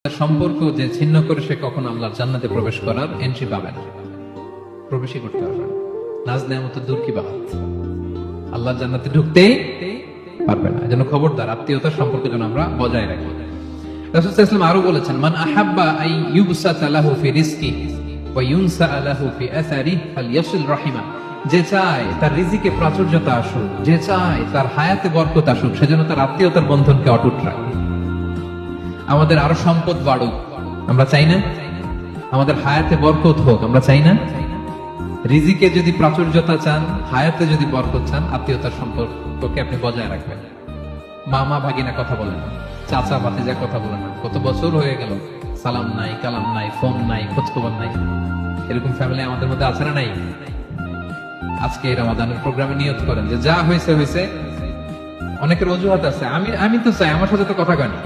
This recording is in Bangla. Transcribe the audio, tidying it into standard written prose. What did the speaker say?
সম্পর্ক যে ছিন্ন করে সে কখন আল্লাহর জান্নাতে প্রবেশ করার এন্ট্রি পাবে না, প্রবেশই করতে পারবে না। নাজ নেয়ামত দূর কি বাত, আল্লাহর জান্নাতে ঢুকতেই পারবে না। এজন্য খবরদার, আত্মীয়তার সম্পর্ক যেন আমরা বজায় রাখি। রাসূল সাল্লাল্লাহু আলাইহি ওয়াসাল্লাম আরো বলেছেন, মান আহাব্বা আই ইউবসাতা লাহু ফি রিজকি ওয়া ইউনসা লাহু ফি আসারি ফালইয়াসিল রাহিমা। যে চায় তার রিজিকে প্রাচুর্যতা আসুক, যে চায় তার হায়াতে বরকত আসুক, সেজন্য তার আত্মীয়তার বন্ধনকে অটুট রাখে। আমাদের আরো সম্পদ বাড়ুক আমরা চাই না, আমাদের হায়াতে বরকত হোক আমরা চাই না। রিজিকে যদি প্রাচুর্যতা চান, হায়াতে যদি বরকত চান, আত্মীয়তার সম্পর্ককে আপনি বজায় রাখবেন। মামা ভাগিনা কথা বলেন না, চাচা ভাতিজা কথা বলেন না। কত বছর হয়ে গেল, সালাম নাই, কালাম নাই, ফোন নাই, খোঁজখবর নাই। এরকম ফ্যামিলি আমাদের মধ্যে আছে না নাই? আজকে রমাদানের প্রোগ্রামে নিয়ত করেন যে যা হয়েছে হয়েছে। অনেকের অজুহাত আছে, আমি তো চাই, আমার সাথে তো কথা কয় না।